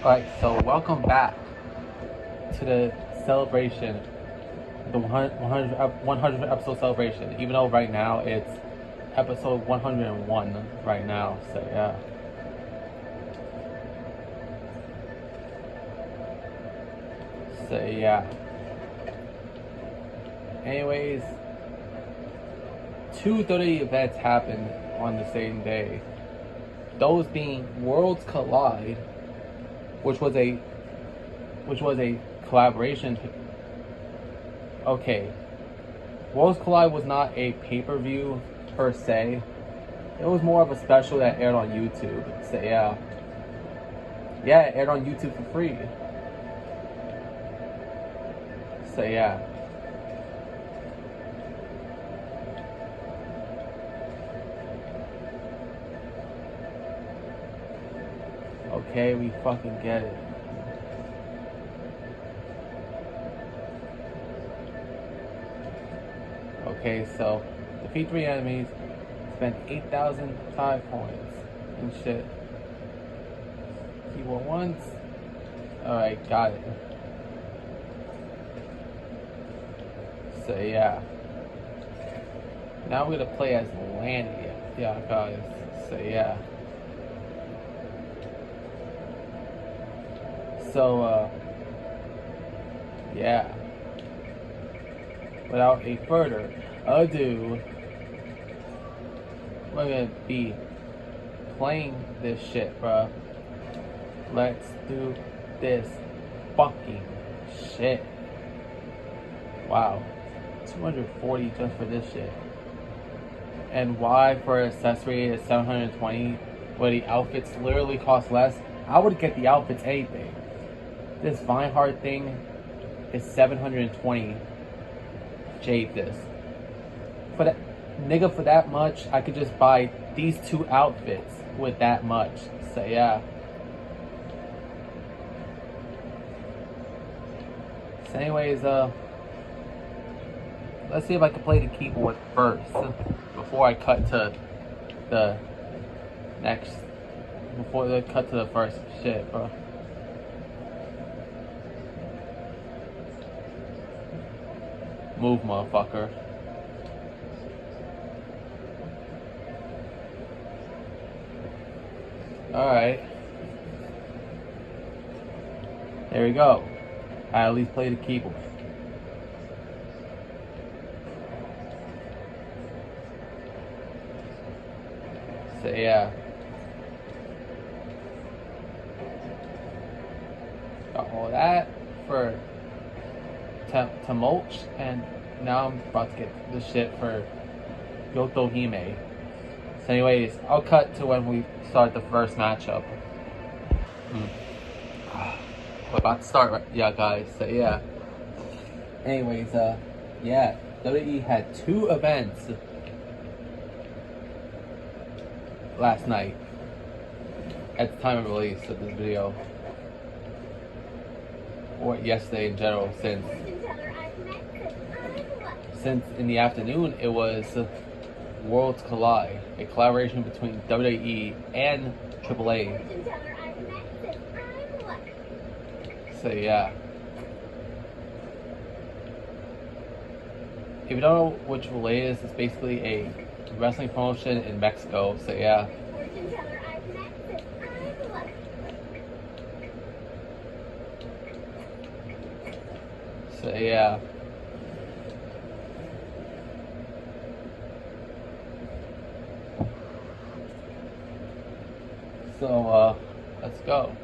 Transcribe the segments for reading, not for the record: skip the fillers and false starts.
Alright, so welcome back to the celebration, the 100th episode celebration. Even though right now it's episode 101 right now, so yeah. So yeah. Anyways, two 30 events happened on the same day. Those being Worlds Collide, which was a collaboration. Okay, Worlds Collide was not a pay-per-view per se. It was more of a special that aired on YouTube. So yeah, it aired on YouTube for free. So yeah. Okay, we fucking get it. Okay, so defeat 3 enemies, spend 8,000 Thai points and shit. Keyboard once. Alright, got it. So yeah. Now we're gonna play as Landy. Yeah, guys. So yeah. So, yeah. Without a further ado, we're gonna be playing this shit, bruh. Let's do this fucking shit. Wow. 240 just for this shit. And why for accessory is 720 where the outfits literally cost less? I would get the outfits anything. This Vineheart thing is 720 jade this. For that nigga, for that much, I could just buy these two outfits with that much. So yeah. So anyways, let's see if I can play the keyboard first before I cut to the next, before they cut to the first shit, bro. Move, motherfucker. Alright. There we go. I at least play the keyboard. So yeah. Got all that for to mulch, and now I'm about to get this shit for Yotohime. So anyways, I'll cut to when we start the first matchup. We're about to start, right? Yeah, guys. So yeah. Anyways, yeah, WWE had two events last night at the time of release of this video, or yesterday in general, since in the afternoon it was Worlds Collide, a collaboration between WWE and AAA. So yeah. If you don't know what AAA is, it's basically a wrestling promotion in Mexico. So yeah. So yeah. So let's go.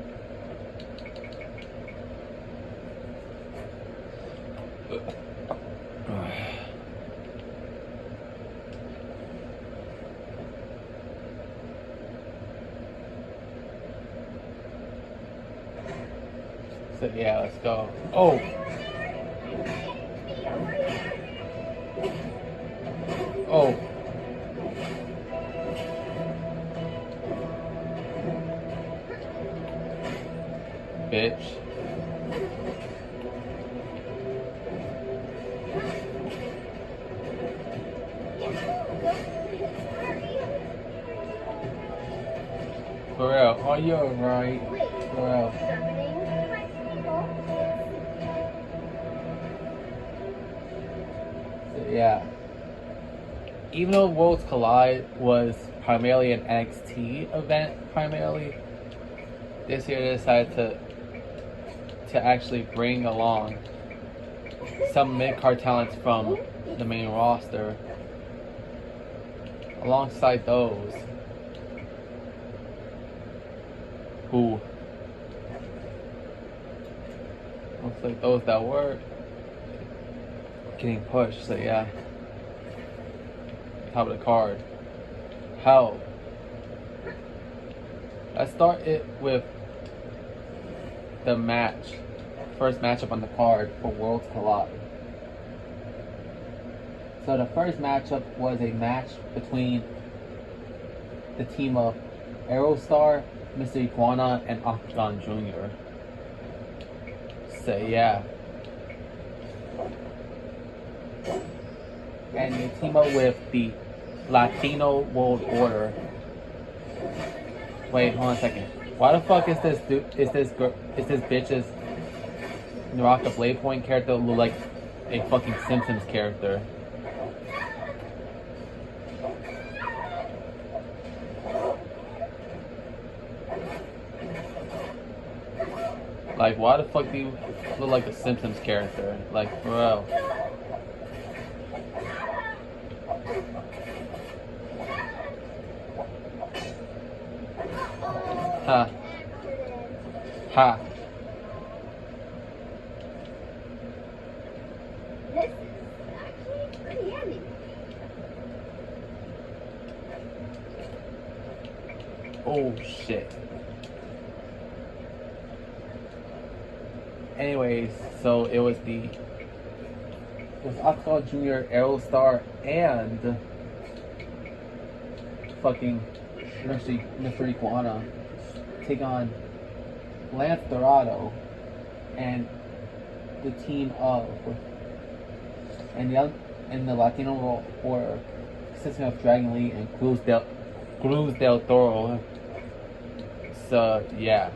So yeah, let's go. Oh. Oh. Bitch. For real, are you alright? For real. yeah. Even though Worlds Collide was primarily an NXT event, primarily, this year they decided to actually bring along some mid-card talents from the main roster. Alongside those who looks like those that were getting pushed, so yeah. Top of the card. Hell. Let's start it with the match. First matchup on the card for Worlds Collide. So the first matchup was a match between the team of Aerostar, Mr. Iguana, and Octagon Jr. So yeah. And you team up with the Latino World Order. Wait, hold on a second. Why the fuck is this bitch's Naraka Bladepoint character look like a fucking Simpsons character? Like, why the fuck do you look like a Simpsons character? Like, bro. Ha. Ha. This is actually pretty handy. Oh shit. Anyways, so it was Octagon Jr., Aerostar, and fucking Mr. Iguana take on Lance Dorado and the team of and the Latino Order consisting of Dragon Lee and Cruz del Toro. So yeah.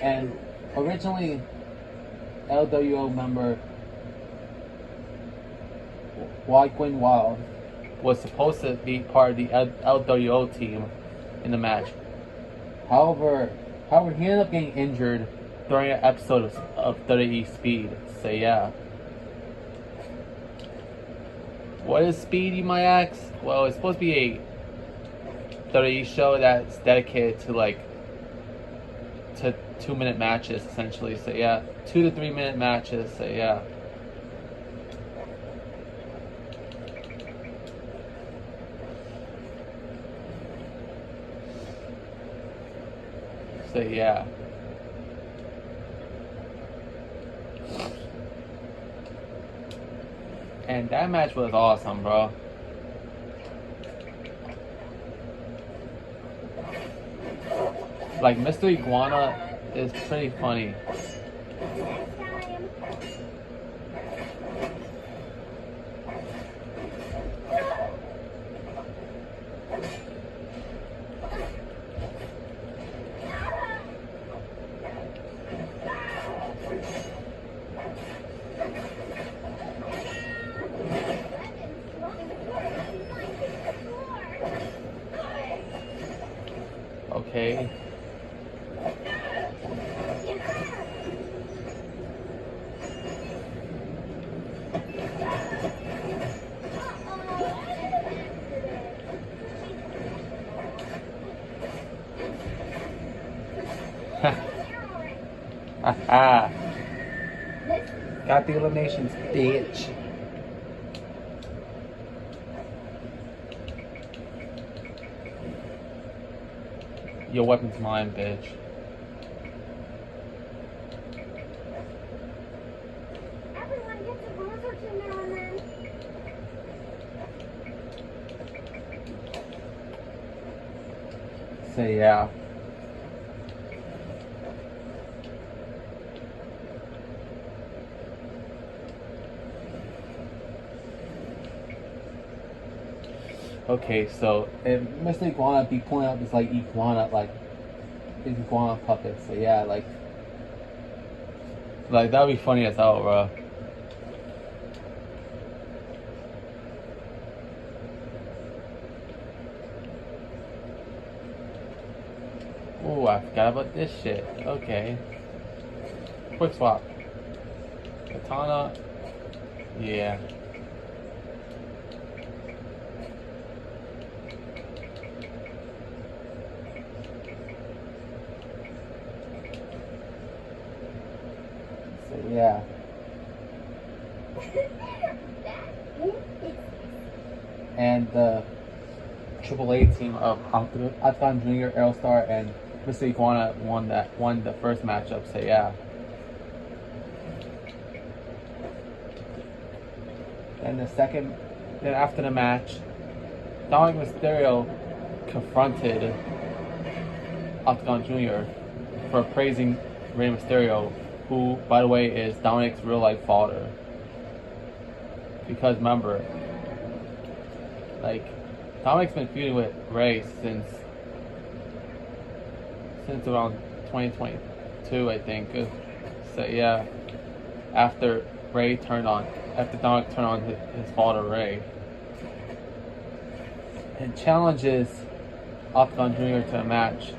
And originally, LWO member Joaquin Wild was supposed to be part of the LWO team in the match. However, he ended up getting injured during an episode of WWE Speed. So yeah. What is Speed, you might ask? Well, it's supposed to be a WWE show that's dedicated to 2-minute matches, essentially. So yeah, 2 to 3 minute matches. So yeah. So yeah. And that match was awesome, bro. Like, Mr. Iguana is pretty funny. Okay. Haha. Got the eliminations, bitch. Your weapon's mine, bitch. Everyone gets a bonus or two now and then. So yeah. Okay, so if Mr. Iguana be pulling out this like iguana puppet. So yeah, like that'd be funny as hell, bro. Ooh, I forgot about this shit. Okay. Quick swap. Katana. Yeah. So yeah. And the AAA team of Octagon Junior, Aerostar, and Mr. Iguana won the first matchup. So yeah. Then after the match, Dominic Mysterio confronted Octagon Junior for praising Rey Mysterio, who, by the way, is Dominic's real life father. Because remember, like, Dominic's been feuding with Rey since around 2022, I think. So yeah, after Dominic turned on his father Rey, and challenges Octagon Junior to a match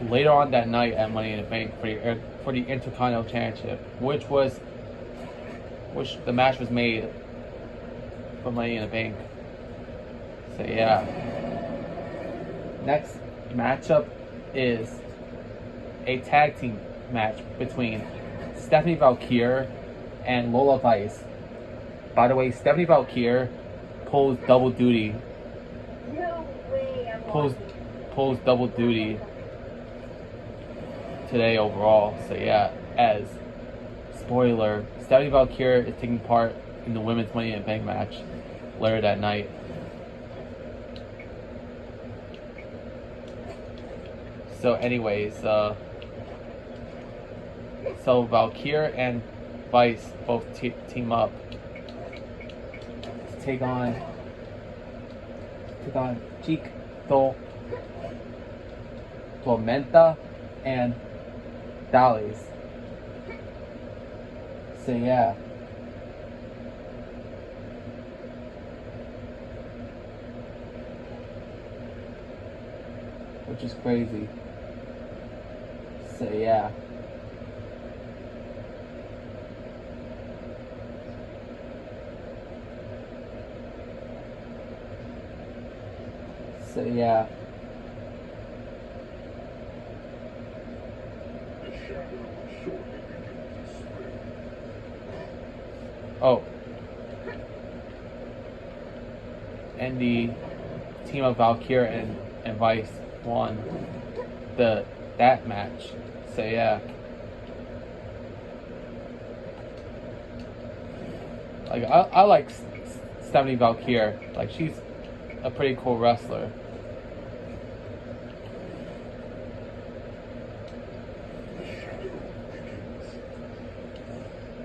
later on that night at Money in the Bank for the Intercontinental Championship, which the match was made for Money in the Bank. So yeah, next matchup is a tag team match between Stephanie Valkyrie and Lola Vice. By the way, Stephanie Valkyrie pulls double duty. No way. Pulls double duty today overall. So yeah, as spoiler, Stephanie Valkyrie is taking part in the women's Money in the Bank match later that night. So anyways, so Valkyrie and Vice both team up to take on Chico, Tormenta, and Dallas. So yeah. Which is crazy. So yeah. So yeah. Oh. And the team of Valkyrie and Vice won that match. So yeah. Like I like Stephanie Valkyrie. Like she's a pretty cool wrestler.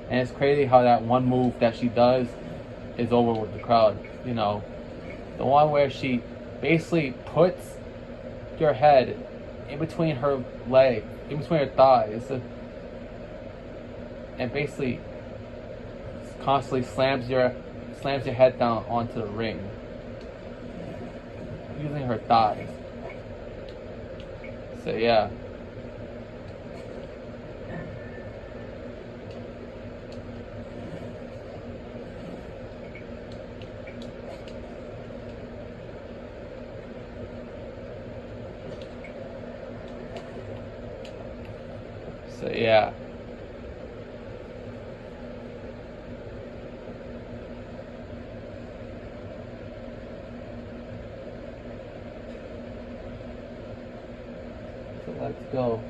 And it's crazy how that one move that she does is over with the crowd. You know, the one where she basically puts your head in between her leg, in between her thighs, and basically constantly slams your head down onto the ring using her thighs. So yeah. So yeah. So let's go.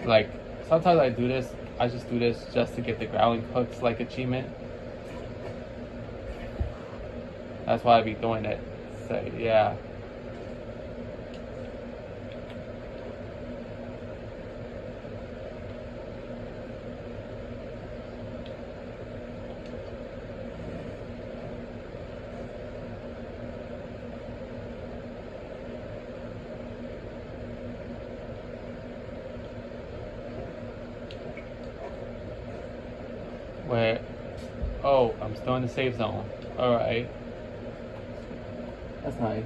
Like, sometimes I do this I just do this just to get the growling hooks like achievement. That's why I be doing it. So yeah. Where? Oh, I'm still in the safe zone. Alright. That's nice.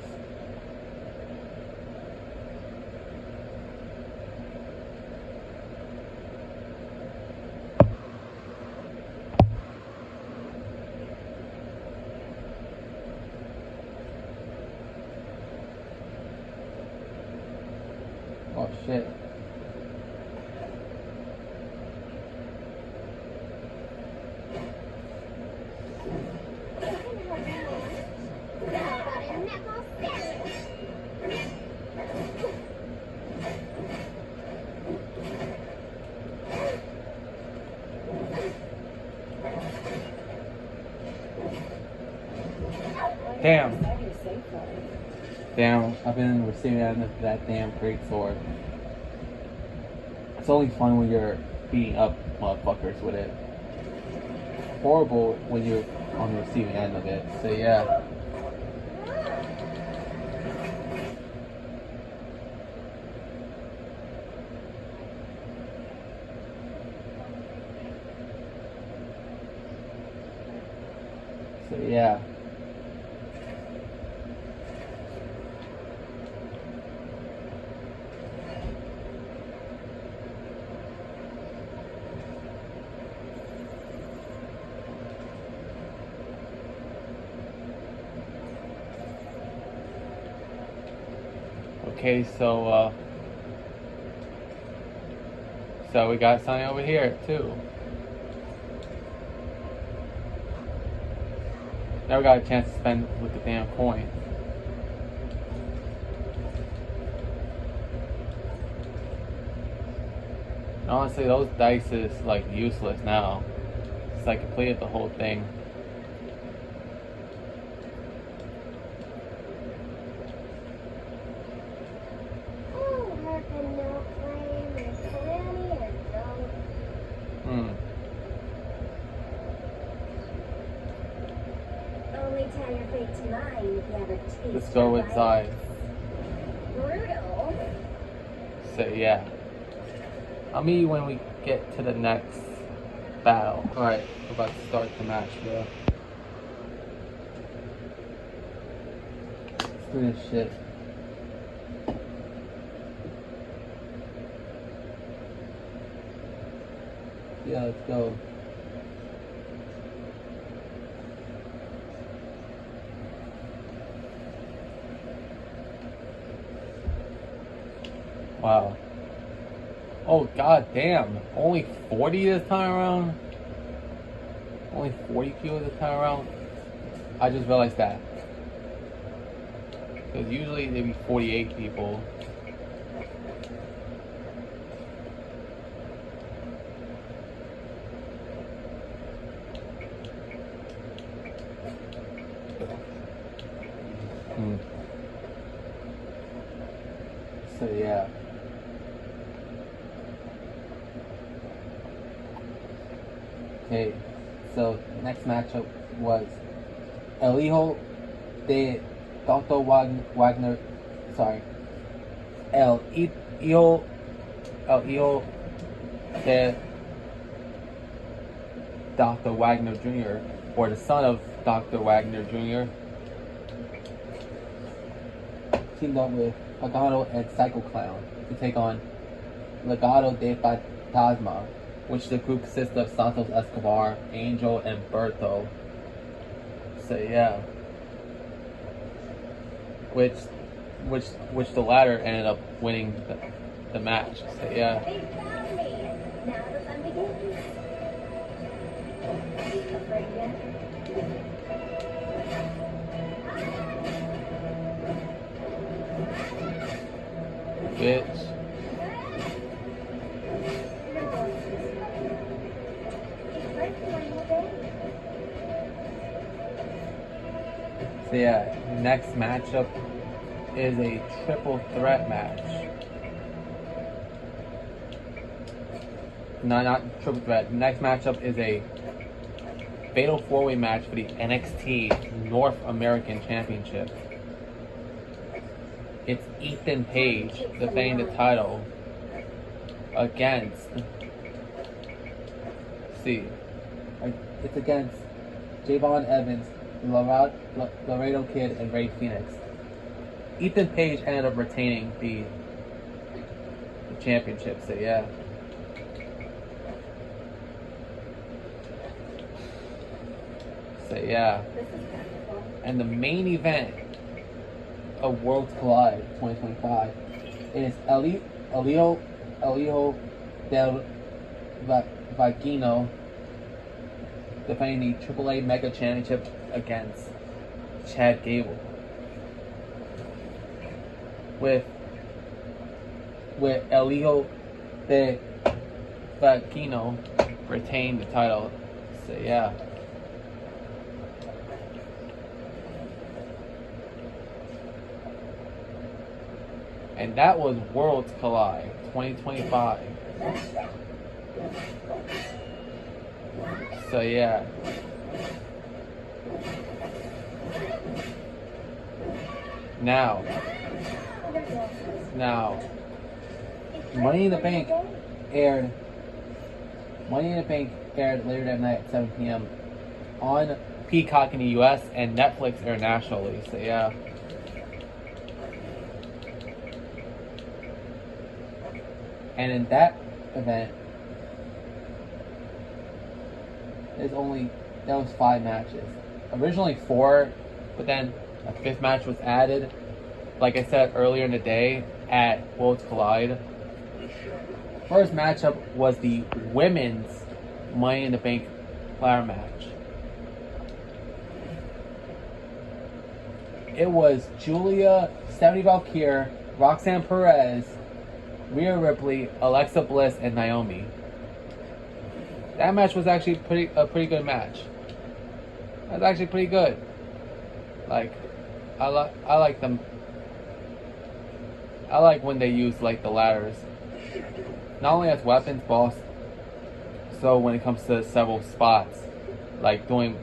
Oh shit. Damn. Damn, I've been receiving out of that damn great sword. It's only fun when you're beating up motherfuckers with it. Horrible when you're on the receiving end of it. So yeah. So yeah. Okay, so we got something over here too. Never got a chance to spend with the damn coin. And honestly, those dice is like useless now. It's like completed the whole thing. Let's go inside. Brutal. So yeah. I'll meet you when we get to the next battle. Alright, we're about to start the match, bro. Let's do this shit. Yeah, let's go. Wow. Oh god damn. Only 40 this time around? Only 40 people this time around? I just realized that. Because usually there'd be 48 people. So yeah. Okay, so next matchup was El Hijo de Dr. Wagner, sorry, El Hijo de Dr. Wagner Jr., or the son of Dr. Wagner Jr., teamed up with Pagano and Psycho Clown to take on Legado de Fantasma, which the group consists of Santos Escobar, Angel, and Berto. So yeah, which the latter ended up winning the match. So yeah. They found me. Now the fun begins. Afraid yet? Bitch. So yeah, next matchup is a triple threat match. No, not triple threat. Next matchup is a fatal four-way match for the NXT North American Championship. It's Ethan Page defending the title against. It's against Javon Evans, Laredo Kid, and Ray Phoenix. Ethan Page ended up retaining the championship. So yeah. And the main event of Worlds Collide 2025 is Elio del Vagino defending the AAA Mega Championship against Chad Gable. With Elio de Vagino retaining the title. So yeah. And that was Worlds Collide 2025. So yeah. Now, Money in the Bank aired later that night at 7 p.m. on Peacock in the US and Netflix internationally. So yeah. And in that event, that was 5 matches. Originally 4, but then a 5th match was added. Like I said earlier in the day at Worlds Collide. First matchup was the women's Money in the Bank ladder match. It was Julia, Stephanie Valkyrie, Roxanne Perez, Rhea Ripley, Alexa Bliss, and Naomi. That match was actually a pretty good match. That was actually pretty good. Like, I like them. I like when they use like the ladders, not only as weapons, but also when it comes to several spots, like doing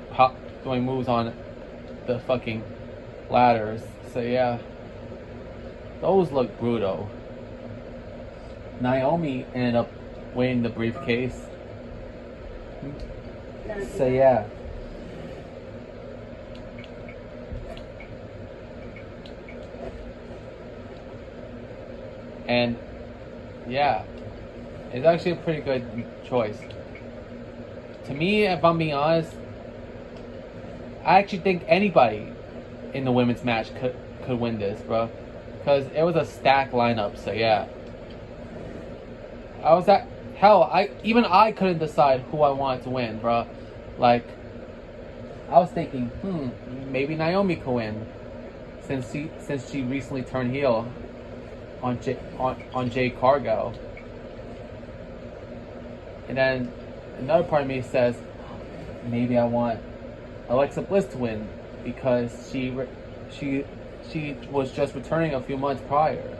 moves on the fucking ladders. So yeah, those look brutal. Naomi ended up winning the briefcase. So yeah. And yeah, it's actually a pretty good choice. To me, if I'm being honest, I actually think anybody in the women's match could win this, bro. Because it was a stacked lineup, so yeah. I couldn't decide who I wanted to win, bro. Like, I was thinking, maybe Naomi could win, since she recently turned heel on Jade Cargill. And then another part of me says, maybe I want Alexa Bliss to win because she was just returning a few months prior.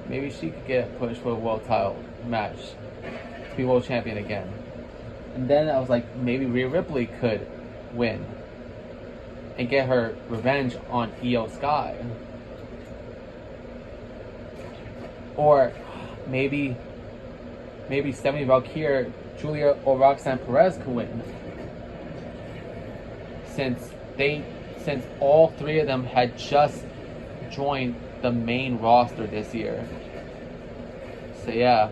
Maybe she could get a push for a world title match to be world champion again. And then I was like, maybe Rhea Ripley could win and get her revenge on Io Sky. Or maybe Stephanie Valkyrie, Julia, or Roxanne Perez could win. Since all 3 of them had just joined the main roster this year. So yeah.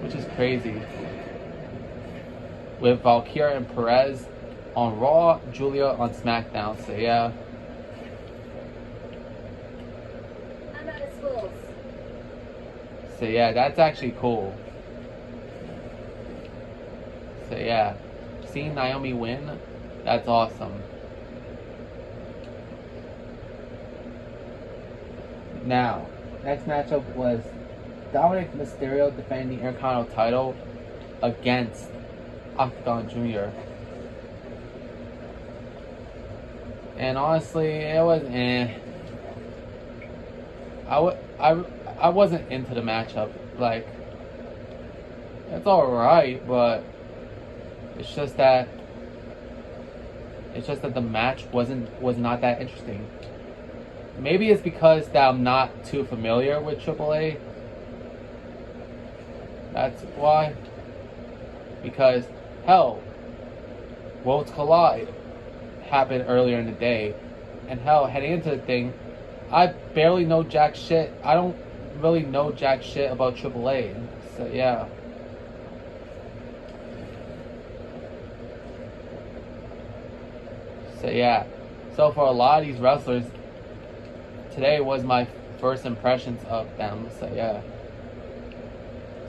Which is crazy. With Valkyrie and Perez on Raw, Julia on SmackDown. So yeah. I'm out of schools. So yeah, that's actually cool. So yeah. Seeing Naomi win, that's awesome. Now, next matchup was Dominic Mysterio defending the Intercontinental title against Octagon Jr. And honestly, it was I wasn't into the matchup. Like, it's alright, but it's just that the match was not that interesting. Maybe it's because that I'm not too familiar with AAA. That's why. Because hell, Worlds Collide happened earlier in the day, and hell, heading into the thing, I barely know jack shit. I don't really know jack shit about AAA. So yeah. So yeah. So for a lot of these wrestlers, today was my first impressions of them. So yeah.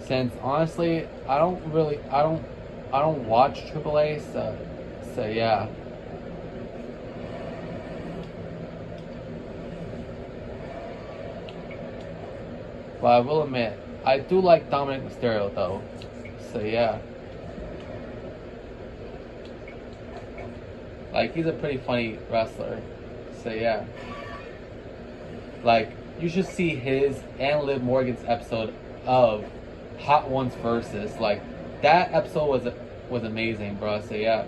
Since honestly, I don't watch AAA. So yeah. But I will admit, I do like Dominic Mysterio though. So yeah. Like, he's a pretty funny wrestler. So yeah. Like, you should see his and Liv Morgan's episode of Hot Ones Versus. Like, that episode was amazing, bro. So yeah.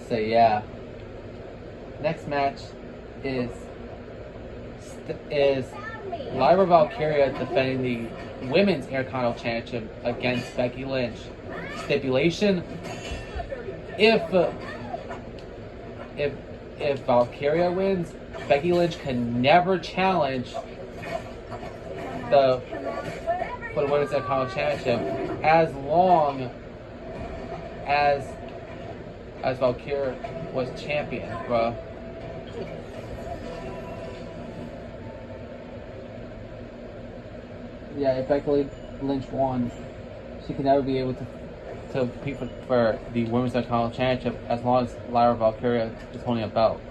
So yeah. Next match is Lyra Valkyria defending the Women's Intercontinental Championship against Becky Lynch. Stipulation: if Valkyria wins, Becky Lynch can never challenge for the Women's Intercontinental Championship as long as Valkyria was champion, bro. Yeah, if Becky Lynch won, she could never be able to compete for the Women's Intercontinental Championship as long as Lyra Valkyria is holding a belt.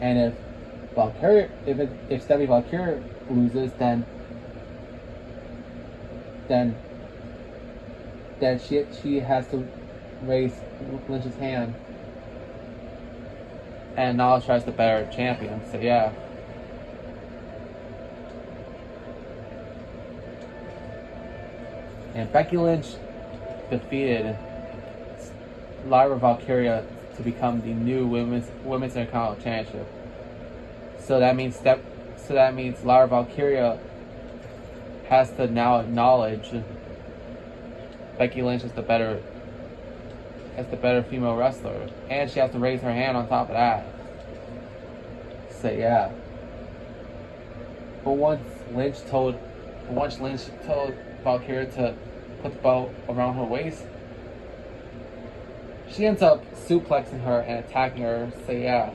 And if Stephanie Valkyria loses, then she has to raise Lynch's hand, and Knowledge tries the better champion. So yeah. And Becky Lynch defeated Lyra Valkyria to become the new Women's Intercontinental Championship. So that means Lyra Valkyria has to now acknowledge Becky Lynch as the better female wrestler, and she has to raise her hand on top of that. So yeah. But once Lynch told Valkyria to put the belt around her waist, she ends up suplexing her and attacking her. So yeah.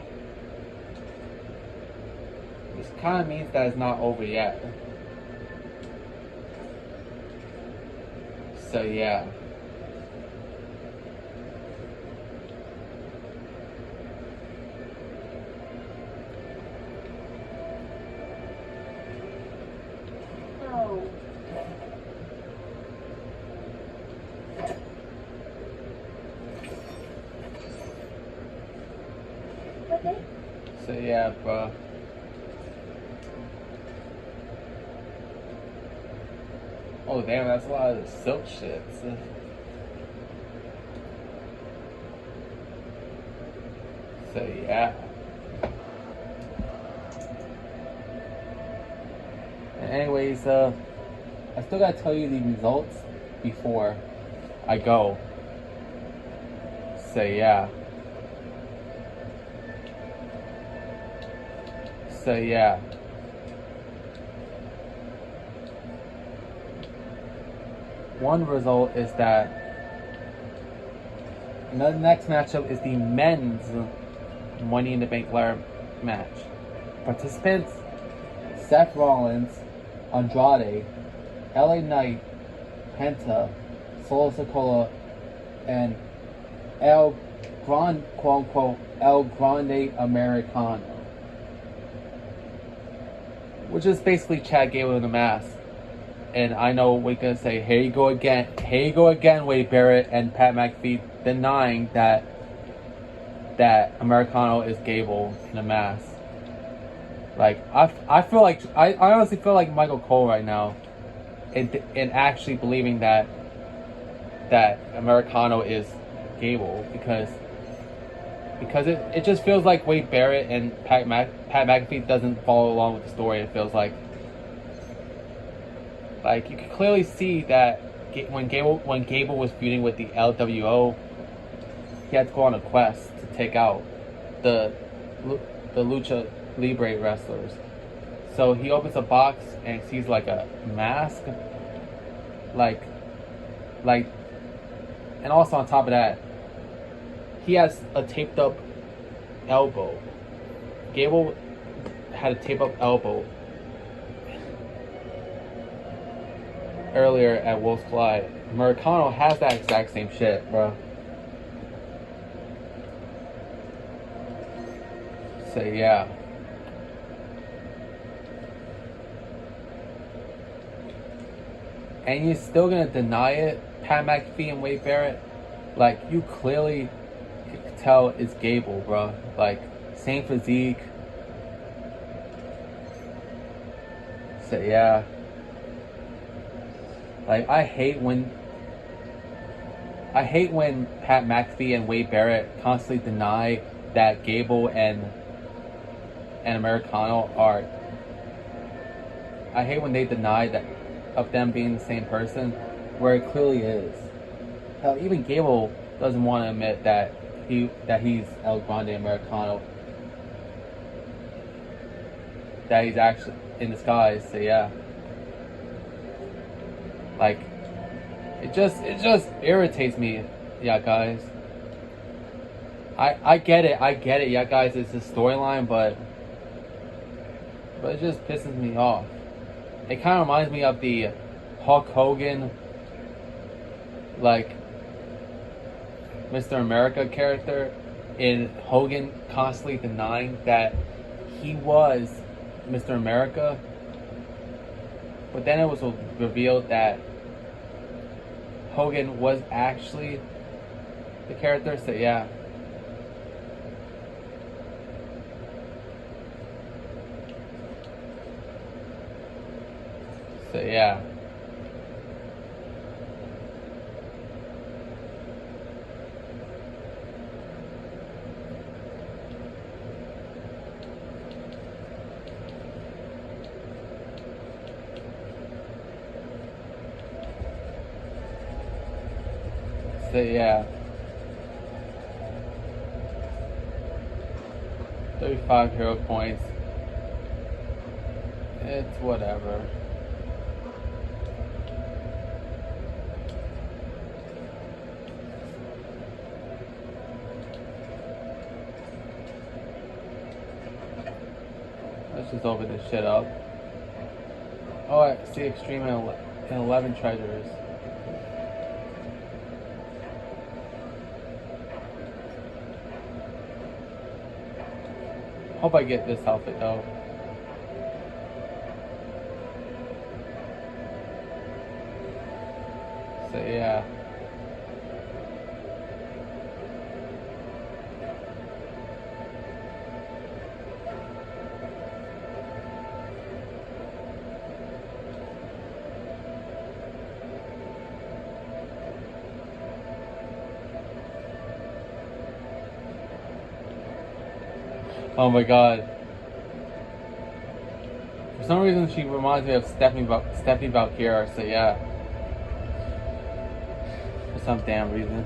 This kind of means that it's not over yet. So yeah. So yeah, bro. Oh damn, that's a lot of silk shits. So yeah. And anyways, I still gotta tell you the results before I go. So yeah. So yeah. One result is that the next matchup is the men's Money in the Bank ladder match. Participants: Seth Rollins, Andrade, LA Knight, Penta, Solo Sikoa, and El Grande, quote unquote, El Grande Americano, which is basically Chad Gable in the mask. and I know we're gonna say, here you go again, Wade Barrett and Pat McAfee denying that Americano is Gable in a mask. Like I feel like I honestly feel like Michael Cole right now, in actually believing that Americano is Gable because it just feels like Wade Barrett and Pat McAfee doesn't follow along with the story. It feels like you can clearly see that when Gable was feuding with the LWO, he had to go on a quest to take out the Lucha Libre wrestlers. So he opens a box and sees like a mask, like, and also on top of that, he has a taped up elbow. Gable had a taped up elbow earlier at Wolf's Collide. Americano has that exact same shit, bro. So yeah. And you're still gonna deny it, Pat McAfee and Wade Barrett? Like, you clearly could tell it's Gable, bro. Like, same physique. So yeah. Like, I hate when Pat McAfee and Wade Barrett constantly deny that Gable and Americano are. I hate when they deny that of them being the same person, where it clearly is. Hell, even Gable doesn't want to admit that he's El Grande Americano. That he's actually in disguise. So yeah. Like, it just irritates me, yeah, guys. I get it, yeah, guys. It's a storyline, but it just pisses me off. It kind of reminds me of the Hulk Hogan, like, Mr. America character, in Hogan constantly denying that he was Mr. America. But then it was revealed that Hogan was actually the character, so yeah. So yeah. So yeah. 35 hero points. It's whatever. Let's just open this shit up. Oh, I see Extreme and 11 treasures. Hope I get this outfit though. So yeah. Oh my god. For some reason she reminds me of Stephanie Valkyra, so yeah. For some damn reason.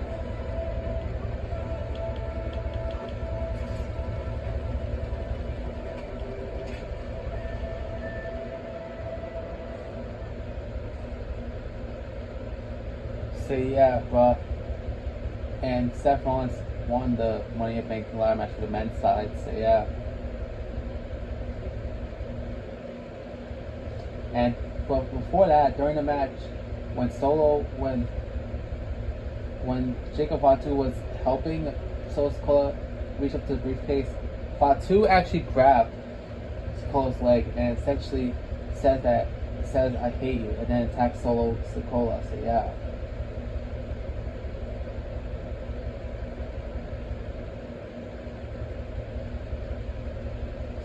So yeah, but and Seth Rollins won the Money in the Bank ladder match for the men's side, so yeah. And but before that, during the match, when Jacob Fatu was helping Solo Sikoa reach up to the briefcase, Fatu actually grabbed Sikola's leg and essentially said that says I hate you and then attacks Solo Sokola. So yeah.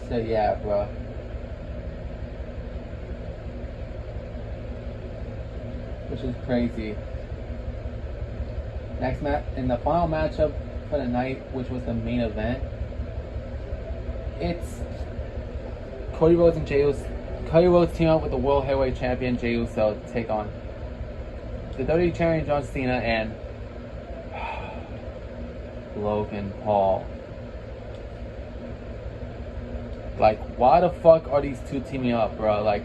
So yeah, bro. Which is crazy. Next match, in the final matchup for the night, which was the main event, it's Cody Rhodes and Jey Uso. Cody Rhodes team up with the World Heavyweight Champion Jey Uso to take on the WWE Champion John Cena and Logan Paul. Like, why the fuck are these two teaming up, bro? Like,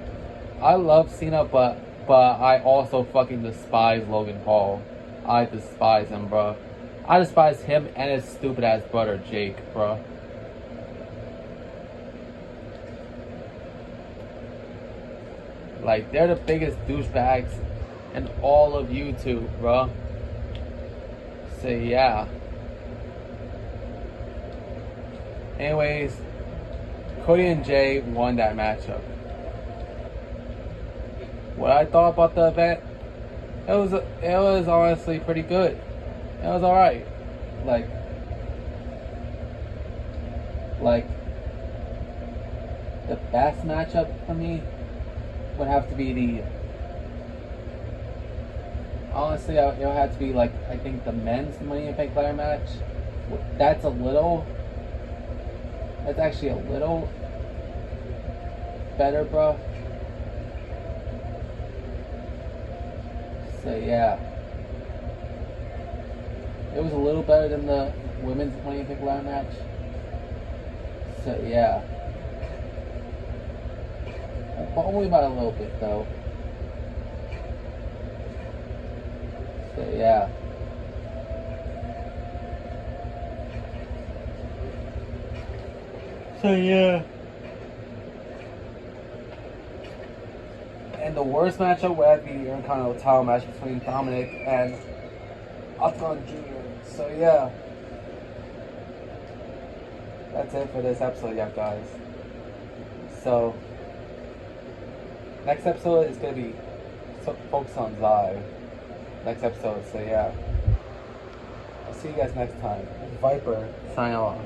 I love Cena, but I also fucking despise Logan Paul. I despise him, bro. I despise him and his stupid ass brother Jake, bro. Like, they're the biggest douchebags in all of YouTube, bro. So yeah. Anyways, Cody and Jay won that matchup. What I thought about the event, it was honestly pretty good. It was alright. Like the best matchup for me would have to be the. Honestly, it would have to be like, I think the men's Money in the Bank ladder match. That's actually a little better, bro. So yeah, it was a little better than the women's Money in the Bank ladder match. So yeah, only by a little bit though. So yeah. So yeah. And the worst matchup would have to be the Intercontinental title match between Dominic and Octagon Jr. So yeah. That's it for this episode, yeah, guys. So next episode is gonna be focused on Live. Next episode, so yeah. I'll see you guys next time. Viper, sign off.